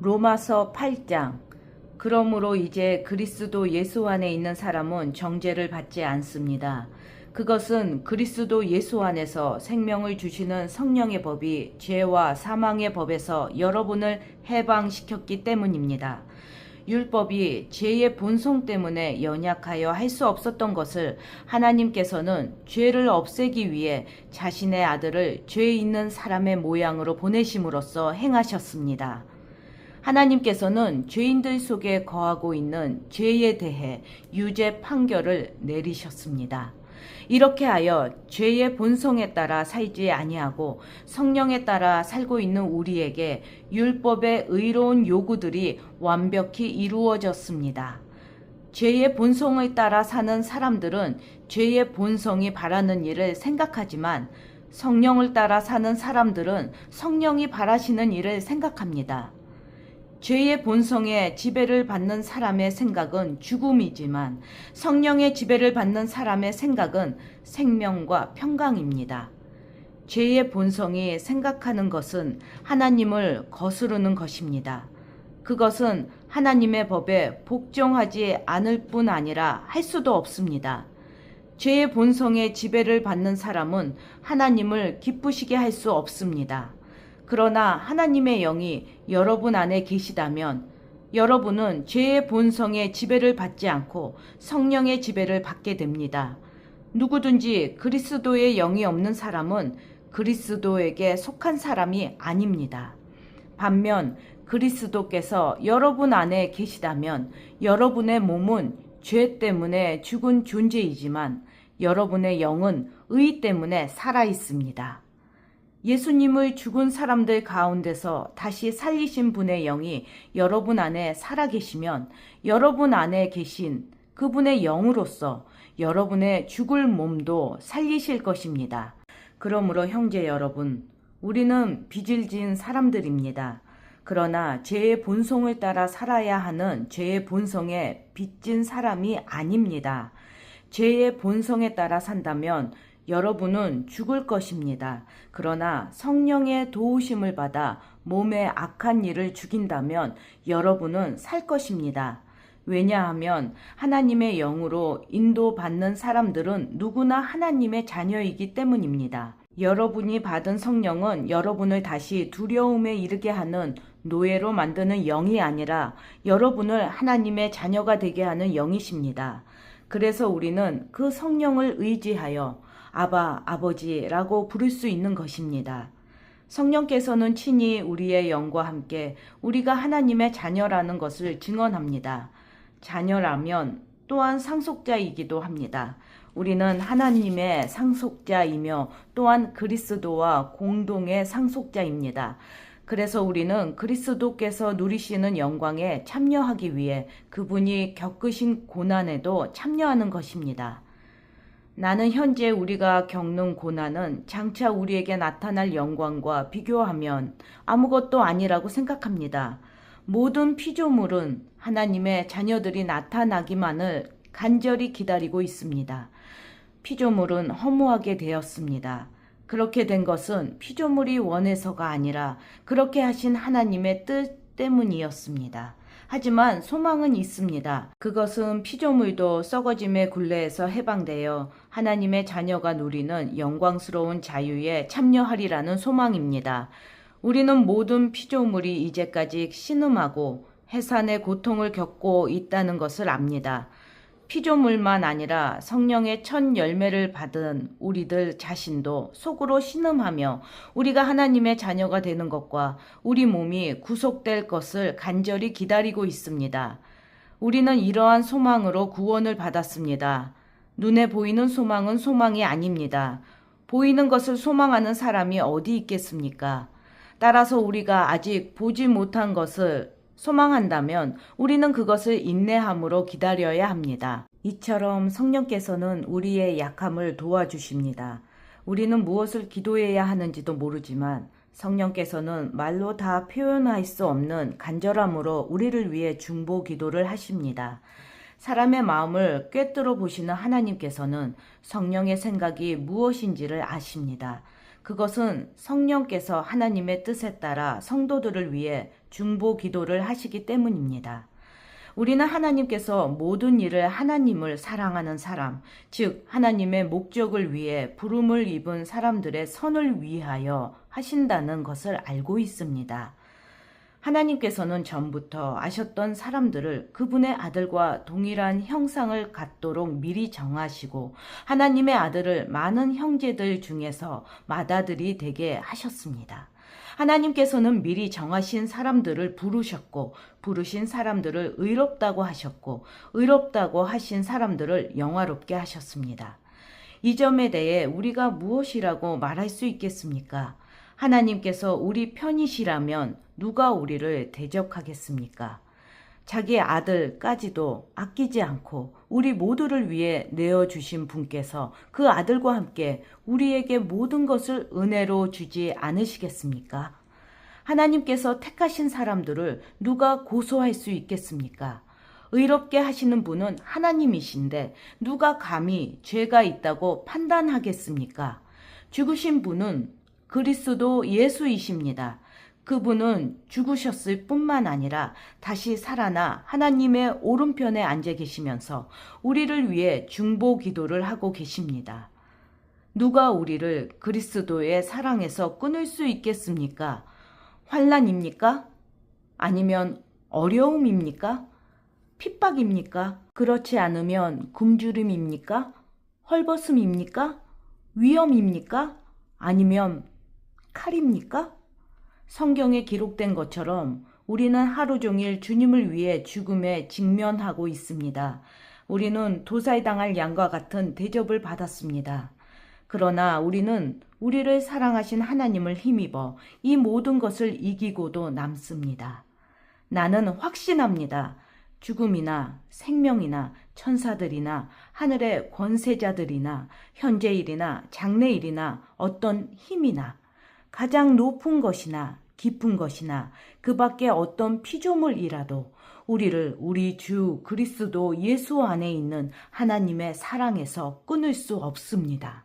로마서 8장. 그러므로 이제 그리스도 예수 안에 있는 사람은 정죄를 받지 않습니다. 그것은 그리스도 예수 안에서 생명을 주시는 성령의 법이 죄와 사망의 법에서 여러분을 해방시켰기 때문입니다. 율법이 죄의 본성 때문에 연약하여 할 수 없었던 것을 하나님께서는 죄를 없애기 위해 자신의 아들을 죄 있는 사람의 모양으로 보내심으로써 행하셨습니다. 하나님께서는 죄인들 속에 거하고 있는 죄에 대해 유죄 판결을 내리셨습니다. 이렇게 하여 죄의 본성에 따라 살지 아니하고 성령에 따라 살고 있는 우리에게 율법의 의로운 요구들이 완벽히 이루어졌습니다. 죄의 본성을 따라 사는 사람들은 죄의 본성이 바라는 일을 생각하지만 성령을 따라 사는 사람들은 성령이 바라시는 일을 생각합니다. 죄의 본성에 지배를 받는 사람의 생각은 죽음이지만 성령의 지배를 받는 사람의 생각은 생명과 평강입니다. 죄의 본성이 생각하는 것은 하나님을 거스르는 것입니다. 그것은 하나님의 법에 복종하지 않을 뿐 아니라 할 수도 없습니다. 죄의 본성에 지배를 받는 사람은 하나님을 기쁘시게 할 수 없습니다. 그러나 하나님의 영이 여러분 안에 계시다면 여러분은 죄의 본성의 지배를 받지 않고 성령의 지배를 받게 됩니다. 누구든지 그리스도의 영이 없는 사람은 그리스도에게 속한 사람이 아닙니다. 반면 그리스도께서 여러분 안에 계시다면 여러분의 몸은 죄 때문에 죽은 존재이지만 여러분의 영은 의 때문에 살아 있습니다. 예수님을 죽은 사람들 가운데서 다시 살리신 분의 영이 여러분 안에 살아계시면 여러분 안에 계신 그분의 영으로서 여러분의 죽을 몸도 살리실 것입니다. 그러므로 형제 여러분, 우리는 빚을 지은 사람들입니다. 그러나 죄의 본성을 따라 살아야 하는 죄의 본성에 빚진 사람이 아닙니다. 죄의 본성에 따라 산다면 여러분은 죽을 것입니다. 그러나 성령의 도우심을 받아 몸의 악한 일을 죽인다면 여러분은 살 것입니다. 왜냐하면 하나님의 영으로 인도받는 사람들은 누구나 하나님의 자녀이기 때문입니다. 여러분이 받은 성령은 여러분을 다시 두려움에 이르게 하는 노예로 만드는 영이 아니라 여러분을 하나님의 자녀가 되게 하는 영이십니다. 그래서 우리는 그 성령을 의지하여 아바, 아버지라고 부를 수 있는 것입니다. 성령께서는 친히 우리의 영과 함께 우리가 하나님의 자녀라는 것을 증언합니다. 자녀라면 또한 상속자이기도 합니다. 우리는 하나님의 상속자이며 또한 그리스도와 공동의 상속자입니다. 그래서 우리는 그리스도께서 누리시는 영광에 참여하기 위해 그분이 겪으신 고난에도 참여하는 것입니다. 나는 현재 우리가 겪는 고난은 장차 우리에게 나타날 영광과 비교하면 아무것도 아니라고 생각합니다. 모든 피조물은 하나님의 자녀들이 나타나기만을 간절히 기다리고 있습니다. 피조물은 허무하게 되었습니다. 그렇게 된 것은 피조물이 원해서가 아니라 그렇게 하신 하나님의 뜻 때문이었습니다. 하지만 소망은 있습니다. 그것은 피조물도 썩어짐의 굴레에서 해방되어 하나님의 자녀가 누리는 영광스러운 자유에 참여하리라는 소망입니다. 우리는 모든 피조물이 이제까지 신음하고 해산의 고통을 겪고 있다는 것을 압니다. 피조물만 아니라 성령의 첫 열매를 받은 우리들 자신도 속으로 신음하며 우리가 하나님의 자녀가 되는 것과 우리 몸이 구속될 것을 간절히 기다리고 있습니다. 우리는 이러한 소망으로 구원을 받았습니다. 눈에 보이는 소망은 소망이 아닙니다. 보이는 것을 소망하는 사람이 어디 있겠습니까? 따라서 우리가 아직 보지 못한 것을 소망한다면 우리는 그것을 인내함으로 기다려야 합니다. 이처럼 성령께서는 우리의 약함을 도와주십니다. 우리는 무엇을 기도해야 하는지도 모르지만 성령께서는 말로 다 표현할 수 없는 간절함으로 우리를 위해 중보 기도를 하십니다. 사람의 마음을 꿰뚫어 보시는 하나님께서는 성령의 생각이 무엇인지를 아십니다. 그것은 성령께서 하나님의 뜻에 따라 성도들을 위해 중보 기도를 하시기 때문입니다. 우리는 하나님께서 모든 일을 하나님을 사랑하는 사람, 즉 하나님의 목적을 위해 부름을 입은 사람들의 선을 위하여 하신다는 것을 알고 있습니다. 하나님께서는 전부터 아셨던 사람들을 그분의 아들과 동일한 형상을 갖도록 미리 정하시고 하나님의 아들을 많은 형제들 중에서 맏아들이 되게 하셨습니다. 하나님께서는 미리 정하신 사람들을 부르셨고 부르신 사람들을 의롭다고 하셨고 의롭다고 하신 사람들을 영화롭게 하셨습니다. 이 점에 대해 우리가 무엇이라고 말할 수 있겠습니까? 하나님께서 우리 편이시라면 누가 우리를 대적하겠습니까? 자기 아들까지도 아끼지 않고 우리 모두를 위해 내어주신 분께서 그 아들과 함께 우리에게 모든 것을 은혜로 주지 않으시겠습니까? 하나님께서 택하신 사람들을 누가 고소할 수 있겠습니까? 의롭게 하시는 분은 하나님이신데 누가 감히 죄가 있다고 판단하겠습니까? 죽으신 분은 그리스도 예수이십니다. 그분은 죽으셨을 뿐만 아니라 다시 살아나 하나님의 오른편에 앉아 계시면서 우리를 위해 중보 기도를 하고 계십니다. 누가 우리를 그리스도의 사랑에서 끊을 수 있겠습니까? 환난입니까? 아니면 어려움입니까? 핍박입니까? 그렇지 않으면 굶주림입니까? 헐벗음입니까? 위험입니까? 아니면 칼입니까? 성경에 기록된 것처럼 우리는 하루 종일 주님을 위해 죽음에 직면하고 있습니다. 우리는 도살당할 양과 같은 대접을 받았습니다. 그러나 우리는 우리를 사랑하신 하나님을 힘입어 이 모든 것을 이기고도 남습니다. 나는 확신합니다. 죽음이나 생명이나 천사들이나 하늘의 권세자들이나 현재일이나 장래일이나 어떤 힘이나 가장 높은 것이나 깊은 것이나 그 밖에 어떤 피조물이라도 우리를 우리 주 그리스도 예수 안에 있는 하나님의 사랑에서 끊을 수 없습니다.